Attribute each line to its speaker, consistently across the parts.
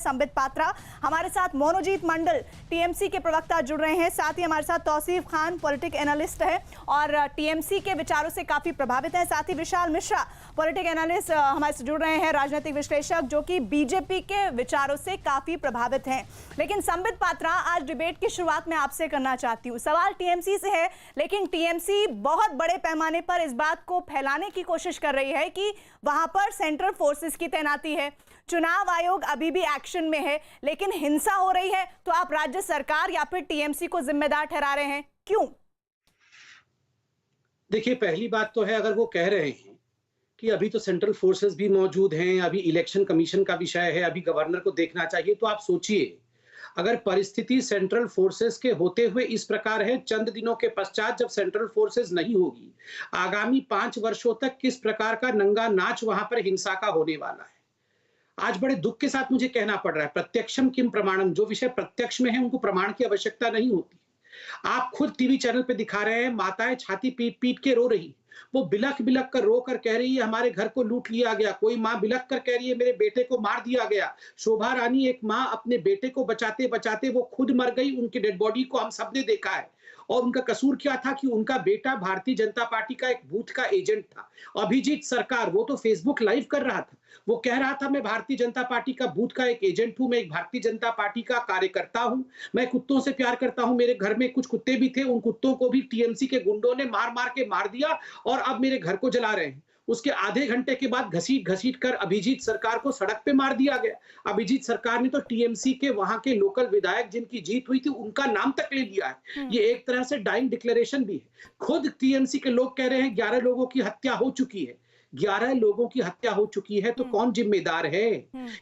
Speaker 1: संबित पात्रा हमारे साथ, मोनोजीत मंडल टीएमसी के प्रवक्ता जुड़ रहे हैं, साथ ही हमारे साथ तौसीफ खान पॉलिटिक एनालिस्ट है और टीएमसी के विचारों से काफी प्रभावित है, साथ ही विशाल मिश्रा पॉलिटिक एनालिस्ट हमारे से जुड़ रहे हैं, राजनीतिक विश्लेषक जो कि बीजेपी के विचारों से काफी प्रभावित हैं। लेकिन संबित पात्रा, आज डिबेट की शुरुआत में आपसे करना चाहती हूँ। सवाल टीएमसी से है, लेकिन टीएमसी बहुत बड़े पैमाने पर इस बात को फैलाने की कोशिश कर रही है कि वहां पर सेंट्रल फोर्सेस की तैनाती है, चुनाव आयोग अभी भी एक्शन में है, लेकिन हिंसा हो रही है। तो आप राज्य सरकार या फिर टीएमसी को जिम्मेदार ठहरा रहे हैं, क्यों?
Speaker 2: देखिए, पहली बात तो है, अगर वो कह रहे हैं कि अभी तो सेंट्रल फोर्सेस भी मौजूद हैं, अभी इलेक्शन कमीशन का विषय है, अभी गवर्नर को देखना चाहिए, तो आप सोचिए, अगर परिस्थिति सेंट्रल फोर्सेस के होते हुए इस प्रकार है, चंद दिनों के पश्चात जब सेंट्रल फोर्सेस नहीं होगी, आगामी 5 वर्षों तक किस प्रकार का नंगा नाच वहां पर हिंसा का होने वाला है। आज बड़े दुख के साथ मुझे कहना पड़ रहा है, प्रत्यक्षम किम प्रमाणम, जो विषय प्रत्यक्ष में है उनको प्रमाण की आवश्यकता नहीं होती। आप खुद टीवी चैनल पे दिखा रहे हैं, माताएं छाती पीट पीट के रो रही, वो बिलख बिलख कर रो कर कह रही है हमारे घर को लूट लिया गया। कोई माँ बिलख कर कह रही है मेरे बेटे को मार दिया गया। शोभा रानी, एक माँ, अपने बेटे को बचाते बचाते वो खुद मर गई, उनकी डेड बॉडी को हम सबने देखा है। और उनका कसूर क्या था कि उनका बेटा भारतीय जनता पार्टी का एक बूथ का एजेंट था। अभिजीत सरकार, वो तो फेसबुक लाइव कर रहा था, वो कह रहा था मैं भारतीय जनता पार्टी का बूथ का एक एजेंट हूं, मैं एक भारतीय जनता पार्टी का कार्यकर्ता हूं, मैं कुत्तों से प्यार करता हूं, मेरे घर में कुछ कुत्ते भी थे, उन कुत्तों को भी टीएमसी के गुंडों ने मार मार के मार दिया और अब मेरे घर को जला रहे हैं। उसके आधे घंटे के बाद घसीट घसीट कर अभिजीत सरकार को सड़क पे मार दिया गया। अभिजीत सरकार ने तो टीएमसी के वहां के लोकल विधायक जिनकी जीत हुई थी उनका नाम तक ले लिया है। ये एक तरह से डाइंग डिक्लेरेशन भी है। खुद टीएमसी के लोग कह रहे हैं 11 लोगों की हत्या हो चुकी है। 11 लोगों की हत्या हो चुकी है, तो कौन जिम्मेदार है?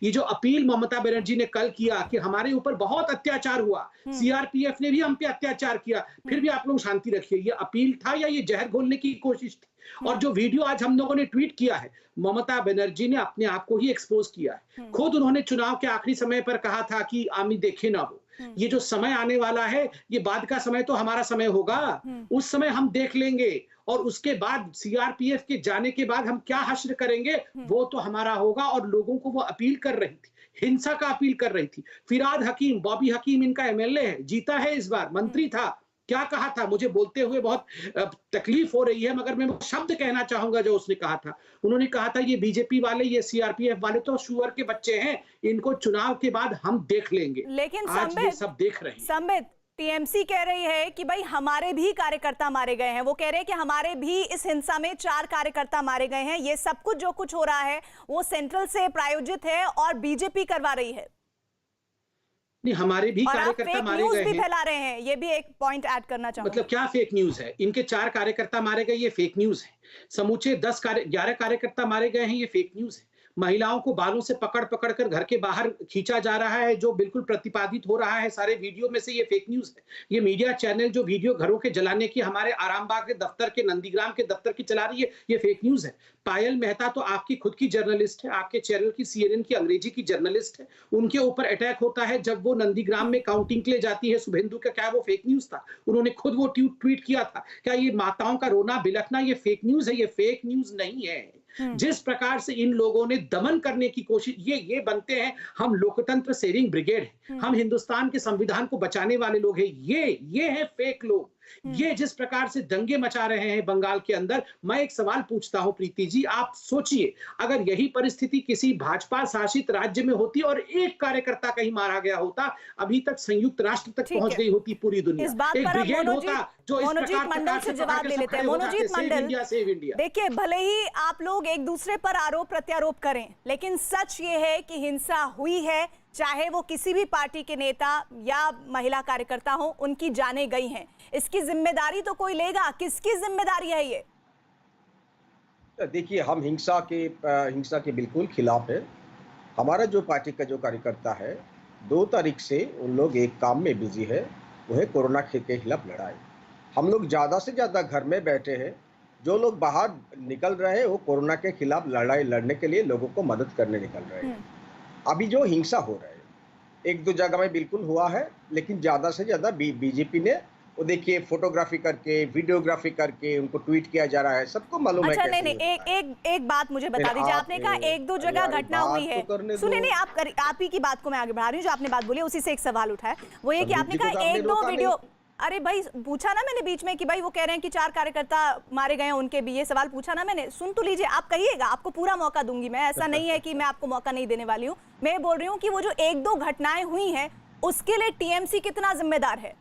Speaker 2: ये जो अपील ममता बनर्जी ने कल किया कि हमारे ऊपर बहुत अत्याचार हुआ, सीआरपीएफ ने भी हम पे अत्याचार किया, फिर भी आप लोग शांति रखिए, ये अपील था या ये जहर घोलने की कोशिश थी? और जो वीडियो आज हम लोगों ने ट्वीट किया है, ममता बनर्जी ने अपने आप को ही एक्सपोज किया है। खुद उन्होंने चुनाव के आखिरी समय पर कहा था कि आमी देखे ना हो, ये जो समय आने वाला है, ये बाद का समय तो हमारा समय होगा, उस समय हम देख लेंगे और उसके बाद सीआरपीएफ के जाने के बाद हम क्या हश्र करेंगे वो तो हमारा होगा। और लोगों को वो अपील कर रही थी, हिंसा का अपील कर रही थी। फिराद हकीम, बॉबी हकीम इनका एमएलए है, जीता है इस बार, मंत्री था, क्या कहा था? मुझे बोलते हुए बहुत तकलीफ हो रही है, मगर मैं वो शब्द कहना चाहूंगा जो उसने कहा था। उन्होंने कहा था ये बीजेपी वाले, ये सीआरपीएफ वाले तो शुअर के बच्चे हैं, इनको चुनाव के बाद हम देख लेंगे।
Speaker 1: लेकिन
Speaker 2: आज ये सब देख रहे हैं।
Speaker 1: संबित, टीएमसी कह रही है कि भाई हमारे भी कार्यकर्ता मारे गए हैं, वो कह रहे हैं कि हमारे भी इस हिंसा में 4 कार्यकर्ता मारे गए हैं, ये सब कुछ जो कुछ हो रहा है वो सेंट्रल से प्रायोजित है और बीजेपी करवा रही है।
Speaker 2: नहीं, हमारे भी कार्यकर्ता मारे गए हैं,
Speaker 1: फैला रहे हैं, ये भी एक पॉइंट ऐड करना चाहूंगा।
Speaker 2: मतलब क्या फेक न्यूज है? इनके 4 कार्यकर्ता मारे गए, ये फेक न्यूज है। समूचे 11 कार्यकर्ता मारे गए हैं, ये फेक न्यूज है। महिलाओं को बालों से पकड़ पकड़ कर घर के बाहर खींचा जा रहा है, जो बिल्कुल प्रतिपादित हो रहा है सारे वीडियो में से, ये फेक न्यूज है। ये मीडिया चैनल जो वीडियो घरों के जलाने की हमारे आरामबाग के दफ्तर के, नंदीग्राम के दफ्तर की चला रही है, ये फेक न्यूज है। पायल मेहता तो आपकी खुद की जर्नलिस्ट है, आपके चैनल की सीएनएन की अंग्रेजी की जर्नलिस्ट है, उनके ऊपर अटैक होता है जब वो नंदीग्राम में काउंटिंग के लिए जाती है शुभेंदु का, क्या वो फेक न्यूज था? उन्होंने खुद वो ट्वीट किया था। क्या ये माताओं का रोना बिलखना ये फेक न्यूज है? ये फेक न्यूज नहीं है। जिस प्रकार से इन लोगों ने दमन करने की कोशिश, ये बनते हैं हम लोकतंत्र सेविंग ब्रिगेड है, हम हिंदुस्तान के संविधान को बचाने वाले लोग हैं, ये है फेक लोग। ये जिस प्रकार से दंगे मचा रहे हैं बंगाल के अंदर, मैं एक सवाल पूछता हूं प्रीति जी, आप सोचिए अगर यही परिस्थिति किसी भाजपा शासित राज्य में होती और एक कार्यकर्ता कहीं मारा गया होता, अभी तक संयुक्त राष्ट्र तक पहुंच गई होती पूरी दुनिया। एक ब्रिगेड होता जो इस प्रकार
Speaker 1: से जवाब ले लेते हैं। मोनोजीत मंडल, देखिए, भले ही आप लोग एक दूसरे पर आरोप प्रत्यारोप करें, लेकिन सच ये है कि हिंसा हुई है, चाहे वो किसी भी पार्टी के नेता या महिला कार्यकर्ता हो, उनकी जानें गई हैं। इसकी जिम्मेदारी तो कोई लेगा, किसकी जिम्मेदारी है ये?
Speaker 3: देखिए, हम हिंसा के बिल्कुल खिलाफ है। हमारा जो पार्टी का जो कार्यकर्ता है, 2 तारीख से उन लोग एक काम में बिजी है, वो है कोरोना के खिलाफ लड़ाई। हम लोग ज़्यादा से ज़्यादा घर में बैठे हैं, जो लोग बाहर निकल रहे हैं वो कोरोना के खिलाफ लड़ाई लड़ने के लिए लोगों को मदद करने निकल रहे हैं। अभी जो हिंसा हो रहा है 1-2 जगह में बिल्कुल हुआ है, लेकिन ज़्यादा से ज़्यादा बीजेपी ने वो देखिए फोटोग्राफी करके, वीडियोग्राफी करके उनको ट्वीट किया जा रहा है, सबको मालूम है
Speaker 1: अच्छा
Speaker 3: कैसे
Speaker 1: नहीं
Speaker 3: ये होता है।
Speaker 1: एक बात मुझे बता
Speaker 3: फिर
Speaker 1: दीजिए,
Speaker 3: आप
Speaker 1: आपने कहा एक दो
Speaker 3: अरे
Speaker 1: जगह
Speaker 3: यार,
Speaker 1: घटना
Speaker 3: बात
Speaker 1: हुई है।
Speaker 3: तो करने
Speaker 1: सुनिए
Speaker 3: दो।
Speaker 1: नहीं, आप ही की बात को मैं आगे बढ़ा रही हूँ, जो आपने बात बोली उसी से एक सवाल उठा है, वो ये कि
Speaker 3: संदीप
Speaker 1: आपने
Speaker 3: जी को तो
Speaker 1: कहा
Speaker 3: आपने
Speaker 1: एक दो
Speaker 3: रोका
Speaker 1: वीडियो।
Speaker 3: नहीं।
Speaker 1: अरे भाई पूछा ना मैंने बीच में कि भाई वो कह रहे हैं कि 4 कार्यकर्ता मारे गए हैं, उनके भी ये सवाल पूछा ना मैंने। सुन तो लीजिए, आप कहिएगा, आपको पूरा मौका दूंगी मैं, ऐसा नहीं है कि मैं आपको मौका नहीं देने वाली हूँ। मैं बोल रही हूँ कि वो जो एक दो घटनाएं हुई हैं उसके लिए टीएमसी कितना जिम्मेदार है?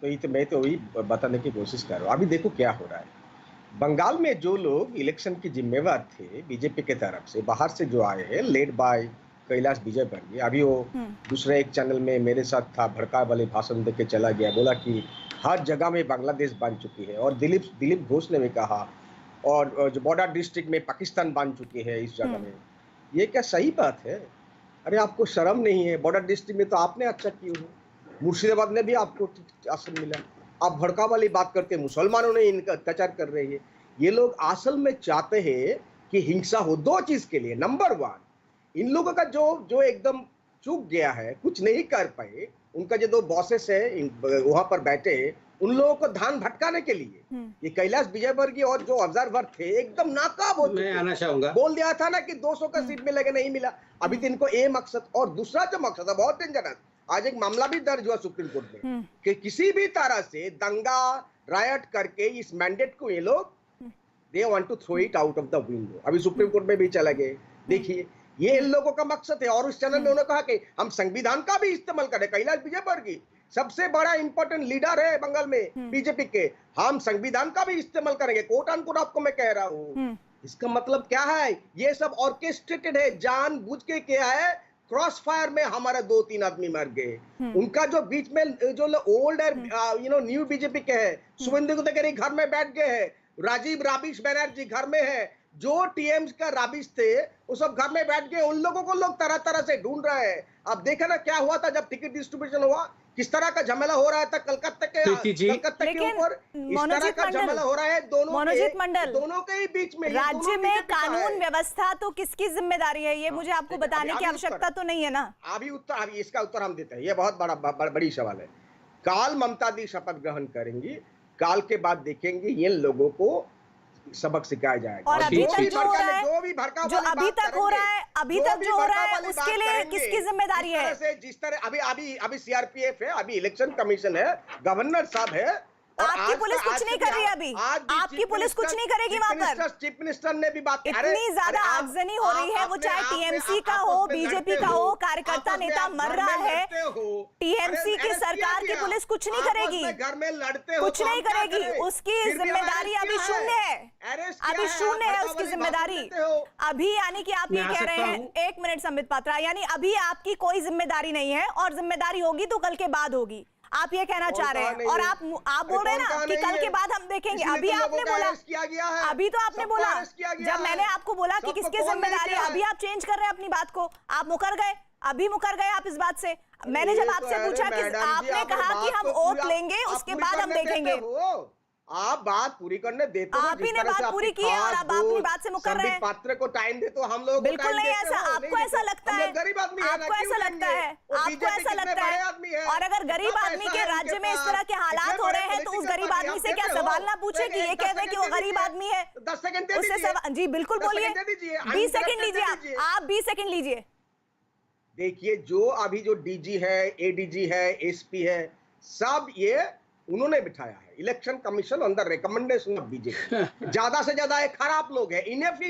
Speaker 3: तो मैं तो वही बताने की कोशिश कर रहा हूँ। अभी देखो क्या हो रहा है। बंगाल में जो लोग इलेक्शन के जिम्मेवार थे बीजेपी के तरफ से, बाहर से जो आए हैं, लेड बाय कैलाश विजयवर्गीय, अभी वो दूसरे एक चैनल में मेरे साथ था, भड़का वाले भाषण दे के चला गया, बोला कि हर जगह में बांग्लादेश बन चुकी है। और दिलीप घोष ने भी कहा, और जो बॉर्डर डिस्ट्रिक्ट में पाकिस्तान बन चुकी है इस जगह में। ये क्या सही बात है? अरे आपको शर्म नहीं है? बॉर्डर डिस्ट्रिक्ट में तो आपने अच्छा किया है, मुर्शिदाबाद में भी आपको आसन मिला। आप भड़का वाली बात करते, मुसलमानों ने इनका अत्याचार कर रहे हैं। ये लोग असल में चाहते हैं कि हिंसा हो दो चीज के लिए। नंबर 1, इन लोगों का जो एकदम चूक गया है, कुछ नहीं कर पाए, उनका जो 2 बॉसेस है वहां पर बैठे, उन लोगों को ध्यान भटकाने के लिए ये कैलाश विजयवर्गीय और जो ऑब्जर्वर थे एकदम नाकाब हो चुके।
Speaker 2: मैं आना चाहूंगा।
Speaker 3: बोल दिया था ना कि 200 का सीट मिलेगा, नहीं मिला। अभी तो इनको ये मकसद, और दूसरा जो मकसद है बहुत डेंजरस, आज एक मामला भी दर्ज हुआ सुप्रीम कोर्ट में कि किसी भी तरह से दंगा रायट करके इस मैंडेट को ये लोग they want to throw it out of the window. अभी सुप्रीम कोर्ट में भी चले गए। देखिए ये इन लोगों का मकसद है। और उस चैनल में उन्होंने कहा कि हम संविधान का भी इस्तेमाल करें। कैलाश विजयवर्गीय सबसे बड़ा इंपॉर्टेंट लीडर है बंगाल में बीजेपी के, हम संविधान का भी इस्तेमाल करेंगे, कोट अनकोट आपको मैं कह रहा हूँ। इसका मतलब क्या है? ये सब ऑर्केस्ट्रेटेड है, जानबूझ के किया है। क्रॉस फायर में हमारे 2-3 आदमी मर गए। उनका जो बीच में जो ओल्ड न्यू बीजेपी के है, शुभेंदु अधिकारी घर में बैठ गए हैं, राजीव राबिश बनर्जी घर में है, जो टीएम्स का राबिश थे वो सब घर में बैठ गए। उन लोगों को लोग तरह तरह से ढूंढ रहे हैं। अब देखा ना क्या हुआ था जब टिकट डिस्ट्रीब्यूशन हुआ, किस तरह का झमेला हो रहा था कलकत्ता के ऊपर, इस तरह का झमेला हो रहा है दोनों के ही बीच में।
Speaker 1: राज्य में कानून व्यवस्था तो किसकी जिम्मेदारी है, ये मुझे आपको बताने की आवश्यकता तो नहीं है ना।
Speaker 3: अभी इसका उत्तर हम देते हैं। ये बहुत बड़ी सवाल है। काल ममता दी शपथ ग्रहण करेंगी, काल के बाद देखेंगे ये लोगों को सबक सिखाया जाएगा।
Speaker 1: और अभी तक जो हो रहा है,
Speaker 3: जो
Speaker 1: अभी तक हो रहा है उसके लिए किसकी जिम्मेदारी है?
Speaker 3: जिस तरह अभी सीआरपीएफ है, अभी इलेक्शन कमीशन है, गवर्नर साहब है,
Speaker 1: आपकी पुलिस कुछ नहीं कर रही है। अभी आपकी पुलिस कुछ नहीं करेगी वहां पर।
Speaker 3: चीफ मिनिस्टर ने भी बात,
Speaker 1: इतनी ज्यादा आगजनी हो रही है, वो चाहे टीएमसी का हो, बीजेपी का हो, कार्यकर्ता नेता मर रहा है, टीएमसी की सरकार की पुलिस कुछ नहीं करेगी,
Speaker 3: घर में लड़ते हो,
Speaker 1: कुछ नहीं करेगी। उसकी जिम्मेदारी अभी शून्य है, अभी शून्य है उसकी जिम्मेदारी अभी। यानी कि आप ये कह रहे हैं, 1 मिनट संबित पात्रा, यानी अभी आपकी कोई जिम्मेदारी नहीं है, और जिम्मेदारी होगी तो कल के बाद होगी, आप ये कहना चाह रहे हैं। और आप बोल रहे हैं ना कि कल के बाद हम देखेंगे। अभी आपने बोला, अभी तो आपने बोला, जब मैंने आपको बोला कि किसकी जिम्मेदारी है, अभी आप चेंज कर रहे हैं अपनी बात को, आप मुकर गए, अभी मुकर गए आप इस बात से। मैंने जब आपसे पूछा कि आपने कहा कि हम ओट लेंगे, उसके बाद हम देखेंगे।
Speaker 3: आप बात पूरी करने देते हो,
Speaker 1: आप ही ने बात पूरी की है और आप अपनी बात से मुकर रहे हैं।
Speaker 3: पात्र को टाइम दे तो हम लोग
Speaker 1: बिल्कुल नहीं ऐसा। आपको ऐसा लगता है, आपको ऐसा लगता है, आपको ऐसा लगता है। और अगर गरीब आदमी के राज्य में इस तरह के हालात हो रहे हैं तो उस गरीब आदमी से क्या सवाल ना पूछे कि ये कहते हैं कि वो गरीब आदमी है?
Speaker 3: 10 सेकंड
Speaker 1: उससे सवाल, जी बिल्कुल बोलिए, 20 सेकंड लीजिए आप 20 सेकंड लीजिए।
Speaker 3: देखिए जो अभी जो डीजी है, एडीजी है, एसपी है, सब ये उन्होंने बिठाया है। Election commission on the recommendation of BJP. ज्यादा से ज्यादा खराब लोग हैं, इनएफिशिएंट